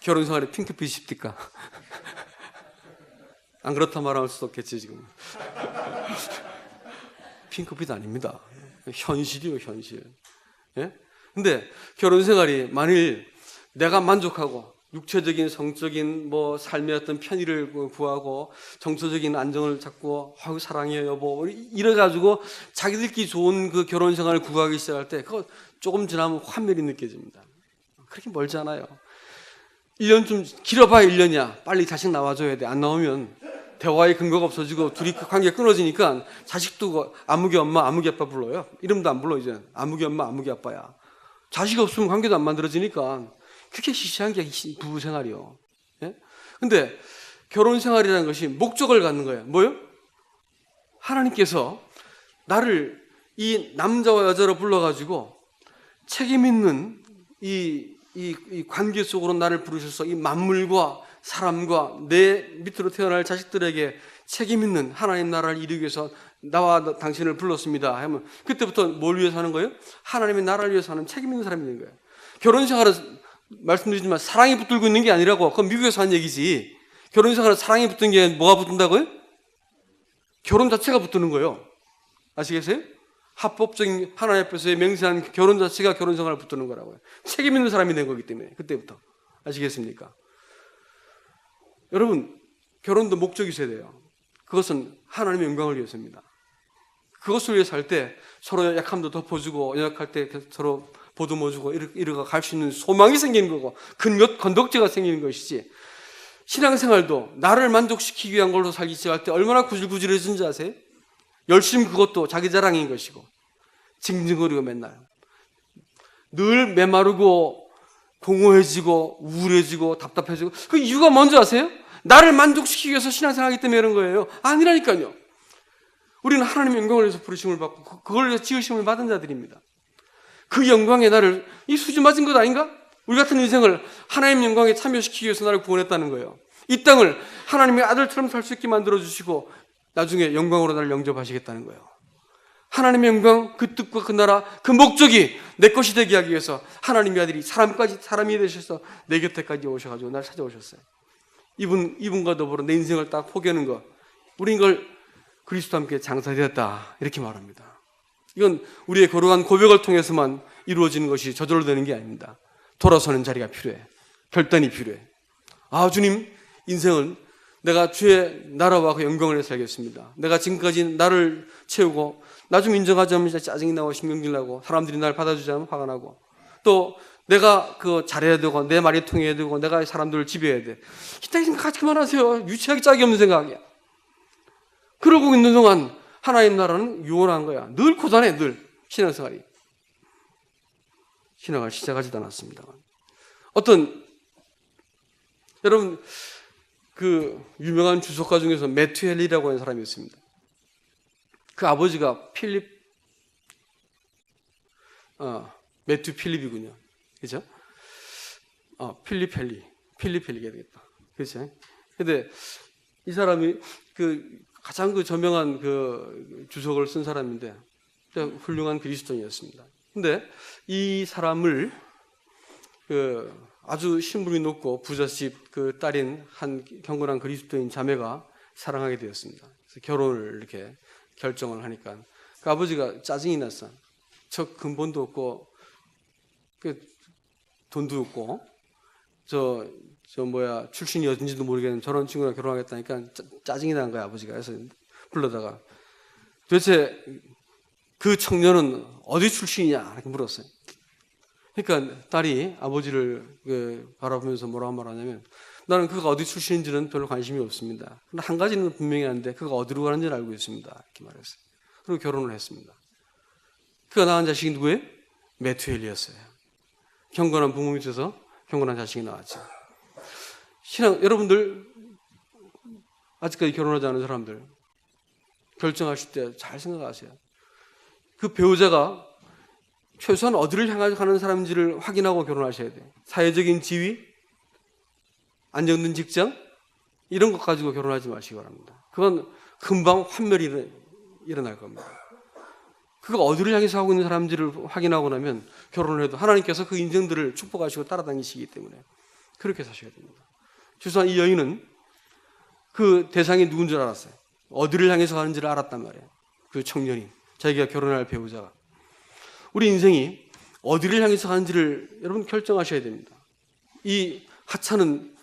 결혼 생활에 핑크빛이 십니까? 안 그렇다 말할 수도 없겠지 지금. 핑크빛 아닙니다. 현실이요 현실. 예? 근데 결혼 생활이 만일 내가 만족하고 육체적인 성적인 삶의 어떤 편의를 구하고 정서적인 안정을 찾고 사랑해요 여보 이래가지고 자기들끼리 좋은 그 결혼 생활을 구하기 시작할 때 그거 조금 지나면 환멸이 느껴집니다. 그렇게 멀지 않아요. 1년 좀 길어봐야 1년이야. 빨리 자식 나와줘야 돼. 안 나오면 대화의 근거가 없어지고 둘이 그 관계가 끊어지니까 자식도 아무개 엄마 아무개 아빠 불러요. 이름도 안 불러 이제. 아무개 엄마 아무개 아빠야. 자식이 없으면 관계도 안 만들어지니까 그렇게 시시한 게 부부 생활이요. 예? 근데 결혼 생활이라는 것이 목적을 갖는 거예요. 뭐요? 하나님께서 나를 이 남자와 여자로 불러가지고 책임 있는 이 관계 속으로 나를 부르셔서 이 만물과 사람과 내 밑으로 태어날 자식들에게 책임 있는 하나님 나라를 이루기 위해서 나와 당신을 불렀습니다 하면 그때부터 뭘 위해서 하는 거예요? 하나님의 나라를 위해서 하는 책임 있는 사람이 되는 거예요. 결혼 생활은 말씀드리지만 사랑이 붙들고 있는 게 아니라고. 그건 미국에서 한 얘기지. 결혼 생활은 사랑이 붙은 게 뭐가 붙는다고요? 결혼 자체가 붙는 거예요. 아시겠어요? 합법적인 하나님 앞에서의 맹세한 결혼 자체가 결혼 생활을 붙드는 거라고요. 책임 있는 사람이 된 거기 때문에 그때부터. 아시겠습니까? 여러분 결혼도 목적이 있어야 돼요. 그것은 하나님의 영광을 위해서입니다. 그것을 위해서 할 때 서로 약함도 덮어주고 연약할 때 서로 보듬어주고 이러가 갈 수 있는 소망이 생기는 거고 건덕지가 생기는 것이지. 신앙생활도 나를 만족시키기 위한 걸로 살기 시작할 때 얼마나 구질구질해진지 아세요? 열심 그것도 자기 자랑인 것이고 징징거리고 맨날 늘 메마르고 공허해지고 우울해지고 답답해지고 그 이유가 뭔지 아세요? 나를 만족시키기 위해서 신앙생활하기 때문에 이런 거예요. 아니라니까요. 우리는 하나님의 영광을 위해서 부르심을 받고 그걸 위해서 지으심을 받은 자들입니다. 그 영광에 나를 이 수준 맞은 것 아닌가? 우리 같은 인생을 하나님의 영광에 참여시키기 위해서 나를 구원했다는 거예요. 이 땅을 하나님의 아들처럼 살 수 있게 만들어주시고 나중에 영광으로 나를 영접하시겠다는 거예요. 하나님의 영광, 그 뜻과 그 나라, 그 목적이 내 것이 되게 하기 위해서 하나님의 아들이 사람이 되셔서 내 곁에까지 오셔가지고 날 찾아오셨어요. 이분과 더불어 내 인생을 딱 포기하는 것, 우리 이걸 그리스도와 함께 장사되었다 이렇게 말합니다. 이건 우리의 거룩한 고백을 통해서만 이루어지는 것이 저절로 되는 게 아닙니다. 돌아서는 자리가 필요해. 결단이 필요해. 주님, 인생은 내가 주의 나라와 그 영광을 위해 살겠습니다. 내가 지금까지 나를 채우고 나 좀 인정하지 않으면 짜증이 나고 신경질 나고 사람들이 날 받아주지 않으면 화가 나고 또 내가 잘해야 되고 내 말이 통해야 되고 내가 사람들을 지배해야 돼. 이따위 생각하지 그만하세요. 유치하게 짝이 없는 생각이야. 그러고 있는 동안 하나님 나라는 유언한 거야. 늘 고단해, 늘 신앙생활이. 신앙을 시작하지도 않았습니다. 여러분 그 유명한 주석가 중에서 매튜 헨리라고 하는 사람이 있습니다. 그 아버지가 매튜 필립이군요. 그죠? 필립 헨리가 되겠다. 그렇죠? 근데 이 사람이 가장 저명한 주석을 쓴 사람인데 훌륭한 그리스도인이었습니다. 근데 이 사람을 아주 신분이 높고 부잣집 딸인 한 경건한 그리스도인 자매가 사랑하게 되었습니다. 그래서 결혼을 이렇게 결정을 하니까 그 아버지가 짜증이 났어. 저 근본도 없고 돈도 없고 출신이 어딘지도 모르겠는 저런 친구랑 결혼하겠다니까 짜증이 난 거야 아버지가. 그래서 불러다가 도대체 그 청년은 어디 출신이냐 이렇게 물었어요. 그러니까 딸이 아버지를 바라보면서 뭐라고 말하냐면 나는 그가 어디 출신인지는 별로 관심이 없습니다. 그런데 한 가지는 분명히 한데 그가 어디로 가는지는 알고 있습니다. 이렇게 말했어요. 그리고 결혼을 했습니다. 그가 낳은 자식이 누구예요? 매튜 헨리였어요. 경건한 부모 밑에서 경건한 자식이 나왔죠. 여러분들 아직까지 결혼하지 않은 사람들 결정하실 때 잘 생각하세요. 그 배우자가 최소한 어디를 향해 가는 사람인지를 확인하고 결혼하셔야 돼요. 사회적인 지위, 안정된 직장 이런 것 가지고 결혼하지 마시기 바랍니다. 그건 금방 환멸이 일어날 겁니다. 그가 어디를 향해서 하고 있는 사람인지를 확인하고 나면 결혼을 해도 하나님께서 그 인생들을 축복하시고 따라다니시기 때문에 그렇게 사셔야 됩니다. 최소한 이 여인은 그 대상이 누군 줄 알았어요. 어디를 향해서 가는지를 알았단 말이에요. 그 청년이, 자기가 결혼할 배우자가. 우리 인생이 어디를 향해서 가는지를 여러분 결정하셔야 됩니다. 이 하찮은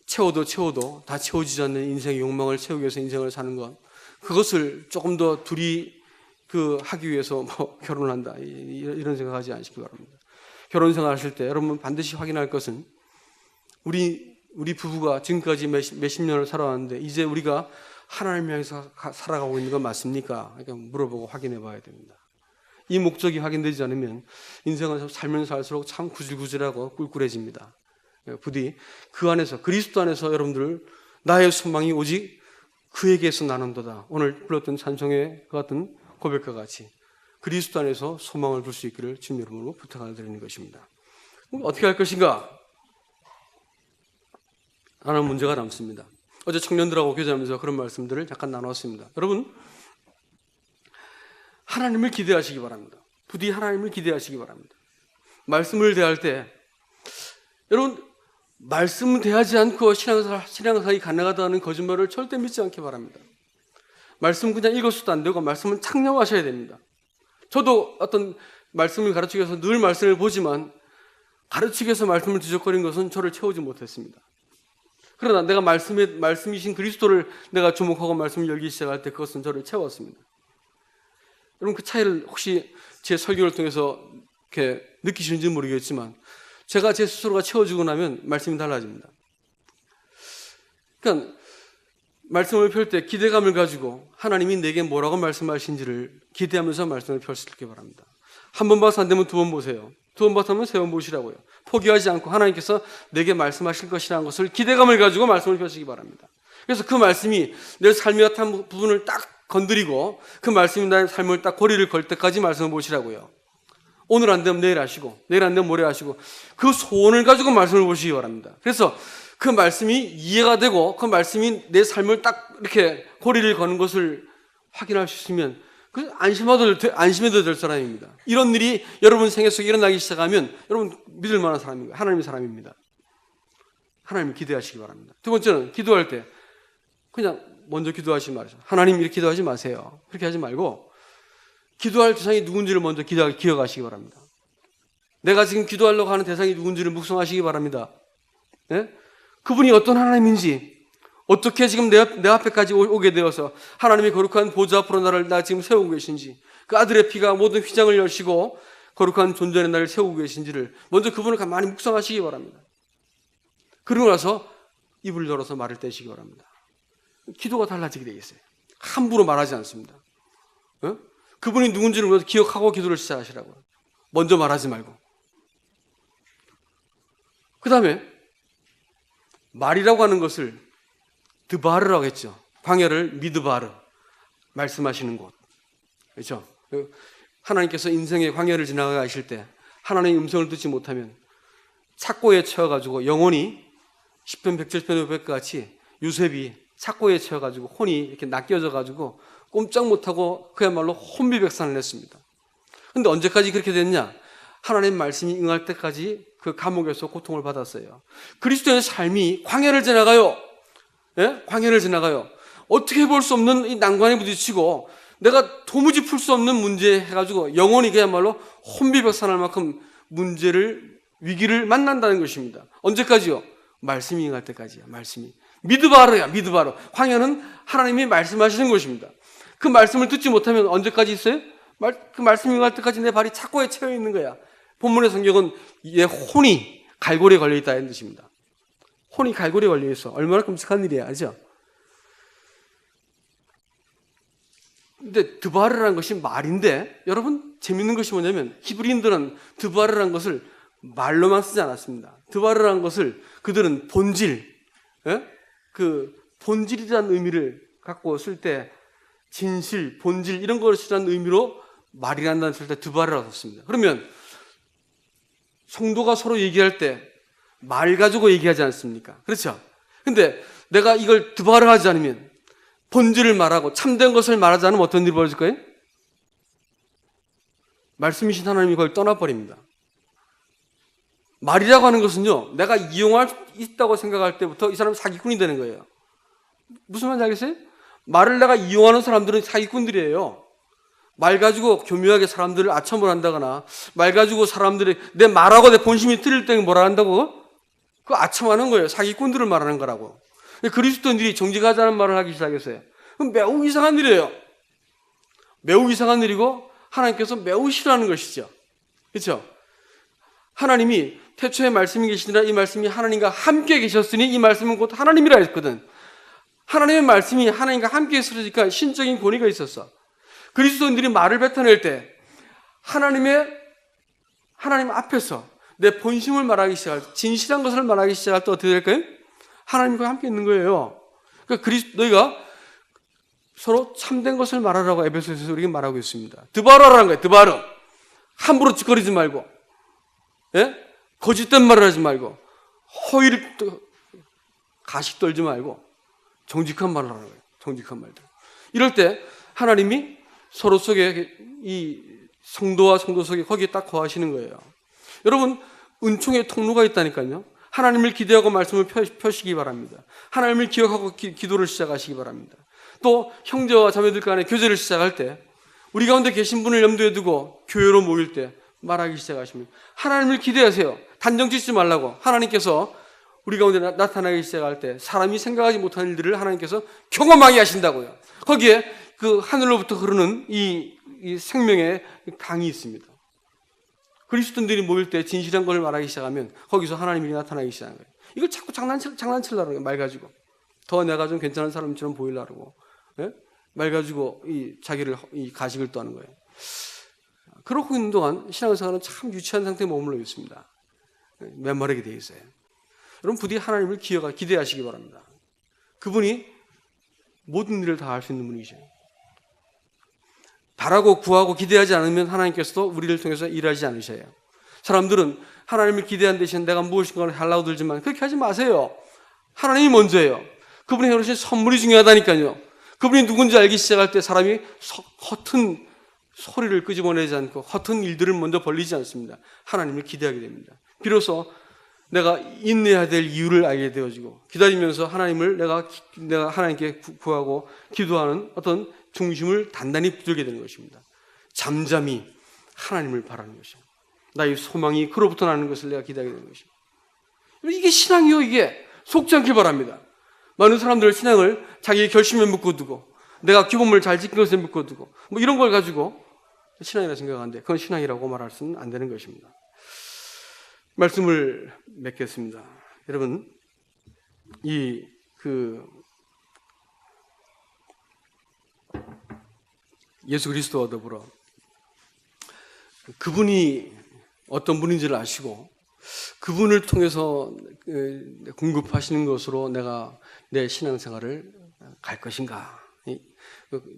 채워도 다 채워지지 않는 인생의 욕망을 채우기 위해서 인생을 사는 것, 그것을 조금 더 둘이 하기 위해서 결혼을 한다 이런 생각하지 않으시기 바랍니다. 결혼 생활하실 때 여러분 반드시 확인할 것은 우리 부부가 지금까지 몇십 년을 살아왔는데 이제 우리가 하나님을 향해서 살아가고 있는 건 맞습니까? 그러니까 물어보고 확인해 봐야 됩니다. 이 목적이 확인되지 않으면 인생은 살면서 살수록 참 구질구질하고 꿀꿀해집니다. 부디 그 안에서 그리스도 안에서 여러분들 나의 소망이 오직 그에게서 나는도다. 오늘 불렀던 찬송의 그 같은 고백과 같이 그리스도 안에서 소망을 둘 수 있기를 주님 이름으로 부탁드리는 것입니다. 어떻게 할 것인가? 하나는 문제가 남습니다. 어제 청년들하고 교제하면서 그런 말씀들을 잠깐 나눴습니다. 여러분, 하나님을 기대하시기 바랍니다. 부디 하나님을 기대하시기 바랍니다. 말씀을 대할 때 여러분 말씀을 대하지 않고 신앙생활이 가능하다는 거짓말을 절대 믿지 않기 바랍니다. 말씀은 그냥 읽어서도 안 되고 말씀은 창념하셔야 됩니다. 저도 어떤 말씀을 가르치기 위해서 늘 말씀을 보지만 가르치기 위해서 말씀을 뒤적거린 것은 저를 채우지 못했습니다. 그러나 내가 말씀이신 그리스도를 내가 주목하고 말씀을 열기 시작할 때 그것은 저를 채웠습니다. 여러분 그 차이를 혹시 제 설교를 통해서 이렇게 느끼시는지 모르겠지만 제가 제 스스로가 채워지고 나면 말씀이 달라집니다. 그러니까 말씀을 펼 때 기대감을 가지고 하나님이 내게 뭐라고 말씀하신지를 기대하면서 말씀을 펼 수 있게 바랍니다. 한 번 봐서 안 되면 두 번 보세요. 두 번 봤다면 세 번 보시라고요. 포기하지 않고 하나님께서 내게 말씀하실 것이라는 것을 기대감을 가지고 말씀을 펴시기 바랍니다. 그래서 그 말씀이 내 삶의 어떤 부분을 딱 건드리고 그 말씀이 나의 삶을 딱 고리를 걸 때까지 말씀을 보시라고요. 오늘 안 되면 내일 하시고 내일 안 되면 모레 하시고 그 소원을 가지고 말씀을 보시기 바랍니다. 그래서 그 말씀이 이해가 되고 그 말씀이 내 삶을 딱 이렇게 고리를 거는 것을 확인할 수 있으면 그래서 안심해도 될 사람입니다. 이런 일이 여러분 생애 속에 일어나기 시작하면 여러분 믿을 만한 사람인 거예요. 하나님의 사람입니다. 하나님을 기대하시기 바랍니다. 두 번째는 기도할 때 그냥 먼저 기도하지 마세요. 하나님 이렇게 기도하지 마세요. 그렇게 하지 말고 기도할 대상이 누군지를 먼저 기억하시기 바랍니다. 내가 지금 기도하려고 하는 대상이 누군지를 묵상하시기 바랍니다. 네? 그분이 어떤 하나님인지, 어떻게 지금 내 앞에까지 오게 되어서 하나님의 거룩한 보좌 앞으로 나 지금 세우고 계신지, 그 아들의 피가 모든 휘장을 여시고 거룩한 존재의 나를 세우고 계신지를 먼저 그분을 가만히 묵상하시기 바랍니다. 그러고 나서 입을 열어서 말을 떼시기 바랍니다. 기도가 달라지게 되어 있어요. 함부로 말하지 않습니다. 그분이 누군지를 먼저 기억하고 기도를 시작하시라고요. 먼저 말하지 말고. 그 다음에 말이라고 하는 것을 드바르라고 했죠. 광야를 미드바르, 말씀하시는 곳. 그렇죠? 하나님께서 인생의 광야를 지나가실 때 하나님의 음성을 듣지 못하면 착고에 처해가지고 영혼이 10편 107편 500과 같이 요셉이 착고에 처해가지고 혼이 이렇게 낚여져가지고 꼼짝 못하고 그야말로 혼비백산을 했습니다. 그런데 언제까지 그렇게 됐냐? 하나님의 말씀이 응할 때까지 그 감옥에서 고통을 받았어요. 그리스도의 삶이 광야를 지나가요. 예? 광야를 지나가요. 어떻게 볼 수 없는 이 난관에 부딪히고 내가 도무지 풀 수 없는 문제 해가지고 영혼이 그야말로 혼비백산할 만큼 위기를 만난다는 것입니다. 언제까지요? 말씀이 응할 때까지요. 말씀이. 미드바르야, 미드바르. 광야는 하나님이 말씀하시는 것입니다. 그 말씀을 듣지 못하면 언제까지 있어요? 그 말씀이 응할 때까지 내 발이 착고에 채워 있는 거야. 본문의 성경은 내 혼이 갈고리에 걸려 있다는 뜻입니다. 혼이 갈고리에 걸려 있어. 얼마나 끔찍한 일이야, 알죠? 근데 드바르라는 것이 말인데, 여러분 재밌는 것이 뭐냐면 히브리인들은 드바르라는 것을 말로만 쓰지 않았습니다. 드바르라는 것을 그들은 본질, 그 본질이라는 의미를 갖고 쓸 때 진실, 본질 이런 걸 쓰라는 의미로 말이라는 단어를 쓸 때 드바르라고 썼습니다. 그러면 성도가 서로 얘기할 때 말 가지고 얘기하지 않습니까? 그렇죠? 근데 내가 이걸 드바르 하지 않으면 본질을 말하고 참된 것을 말하지 않으면 어떤 일이 벌어질까요? 말씀이신 하나님이 그걸 떠나버립니다. 말이라고 하는 것은요, 내가 이용할 수 있다고 생각할 때부터 이 사람은 사기꾼이 되는 거예요. 무슨 말인지 알겠어요? 말을 내가 이용하는 사람들은 사기꾼들이에요. 말 가지고 교묘하게 사람들을 아첨을 한다거나, 말 가지고 사람들이 내 말하고 내 본심이 틀릴 때 뭐라 한다고? 그거 아첨하는 거예요. 사기꾼들을 말하는 거라고. 그리스도인들이 정직하지 않은 말을 하기 시작했어요. 그럼 매우 이상한 일이에요. 매우 이상한 일이고 하나님께서 매우 싫어하는 것이죠. 그렇죠? 하나님이 태초에 말씀이 계시니라 이 말씀이 하나님과 함께 계셨으니 이 말씀은 곧 하나님이라 했거든. 하나님의 말씀이 하나님과 함께 있으니까 신적인 권위가 있었어. 그리스도인들이 말을 뱉어낼 때 하나님 앞에서 내 본심을 말하기 시작할 때, 진실한 것을 말하기 시작할 때 어떻게 될까요? 하나님과 함께 있는 거예요. 그러니까 너희가 서로 참된 것을 말하라고 에베소에서 우리에게 말하고 있습니다. 드바르라는 거예요. 드바르. 함부로 짓거리지 말고, 예? 거짓된 말을 하지 말고, 허위를 가식 떨지 말고 정직한 말을 하는 거예요. 정직한 말들. 이럴 때 하나님이 서로 속에 이 성도와 성도 속에 거기에 딱 거하시는 거예요. 여러분 은총의 통로가 있다니까요. 하나님을 기대하고 말씀을 펴시기 바랍니다. 하나님을 기억하고 기도를 시작하시기 바랍니다. 또 형제와 자매들 간의 교제를 시작할 때 우리 가운데 계신 분을 염두에 두고 교회로 모일 때 말하기 시작하십니다. 하나님을 기대하세요. 단정 짓지 말라고. 하나님께서 우리 가운데 나타나기 시작할 때 사람이 생각하지 못한 일들을 하나님께서 경험하게 하신다고요. 거기에 그 하늘로부터 흐르는 이 생명의 강이 있습니다. 그리스도인들이 모일 때 진실한 걸 말하기 시작하면 거기서 하나님이 나타나기 시작하는 거예요. 이걸 자꾸 장난치려고 말 가지고. 더 내가 좀 괜찮은 사람처럼 보이려고. 예? 말 가지고 자기를 가식을 떠는 거예요. 그러고 있는 동안 신앙생활은 참 유치한 상태에 머물러 있습니다. 메마르게 되어 있어요. 여러분 부디 하나님을 기대하시기 바랍니다. 그분이 모든 일을 다 할 수 있는 분이죠. 바라고 구하고 기대하지 않으면 하나님께서도 우리를 통해서 일하지 않으셔요. 사람들은 하나님을 기대한 대신 내가 무엇인가를 하려고 들지만 그렇게 하지 마세요. 하나님이 먼저예요. 그분이 해놓으신 선물이 중요하다니까요. 그분이 누군지 알기 시작할 때 사람이 허튼 소리를 끄집어내지 않고 허튼 일들을 먼저 벌리지 않습니다. 하나님을 기대하게 됩니다. 비로소 내가 인내해야 될 이유를 알게 되어지고 기다리면서 하나님을 내가 하나님께 구하고 기도하는 어떤 중심을 단단히 붙들게 되는 것입니다. 잠잠히 하나님을 바라는 것입니다. 나의 소망이 그로부터 나는 것을 내가 기대하게 되는 것입니다. 이게 신앙이요. 이게 속지 않길 바랍니다. 많은 사람들 신앙을 자기의 결심에 묶어두고 내가 규범을 잘 지킨 것에 묶어두고 뭐 이런 걸 가지고 신앙이라 생각하는데 그건 신앙이라고 말할 수는 안 되는 것입니다. 말씀을 맺겠습니다. 여러분, 예수 그리스도와 더불어 그분이 어떤 분인지를 아시고 그분을 통해서 공급하시는 것으로 내가 내 신앙생활을 갈 것인가?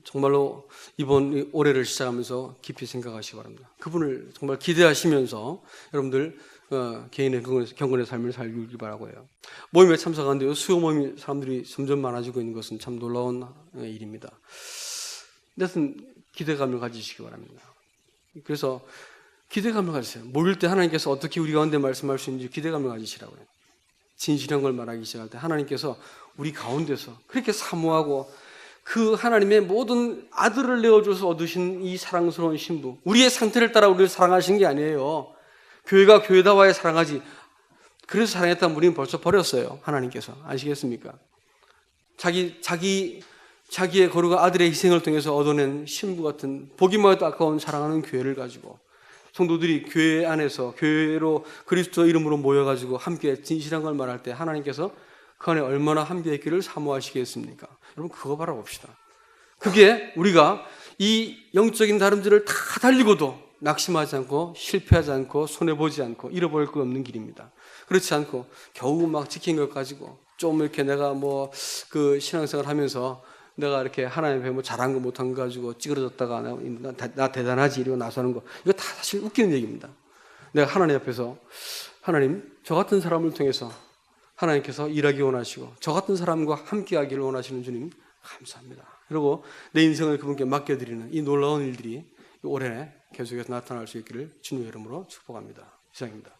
정말로 이번 올해를 시작하면서 깊이 생각하시기 바랍니다. 그분을 정말 기대하시면서 여러분들 개인의 경건의 삶을 살길 바라고요. 모임에 참석하는데요, 수요 모임 사람들이 점점 많아지고 있는 것은 참 놀라운 일입니다. 하여튼 기대감을 가지시기 바랍니다. 그래서 기대감을 가지세요. 모일 때 하나님께서 어떻게 우리 가운데 말씀할 수 있는지 기대감을 가지시라고요. 진실한 걸 말하기 시작할 때 하나님께서 우리 가운데서 그렇게 사모하고 그 하나님의 모든 아들을 내어줘서 얻으신 이 사랑스러운 신부, 우리의 상태를 따라 우리를 사랑하신 게 아니에요. 교회가 교회다와야 사랑하지. 그래서 사랑했다면 우리는 벌써 버렸어요. 하나님께서. 아시겠습니까? 자기의 거룩한 아들의 희생을 통해서 얻어낸 신부 같은 보기만 해도 아까운 사랑하는 교회를 가지고 성도들이 교회 안에서 교회로 그리스도 이름으로 모여가지고 함께 진실한 걸 말할 때 하나님께서 그 안에 얼마나 함께했기를 사모하시겠습니까? 여러분 그거 바라봅시다. 그게 우리가 이 영적인 다름질을 다 달리고도 낙심하지 않고 실패하지 않고 손해보지 않고 잃어버릴 것 없는 길입니다. 그렇지 않고 겨우 막 지킨 것 가지고 좀 이렇게 내가 그 신앙생활 하면서 내가 이렇게 하나님 앞에 잘한 거 못한 거 가지고 찌그러졌다가 나 대단하지 이러고 나서는 거 이거 다 사실 웃기는 얘기입니다. 내가 하나님 앞에서 하나님 저 같은 사람을 통해서 하나님께서 일하기 원하시고 저 같은 사람과 함께 하기를 원하시는 주님 감사합니다. 그리고 내 인생을 그분께 맡겨드리는 이 놀라운 일들이 올해 계속해서 나타날 수 있기를 주님의 이름으로 축복합니다. 이상입니다.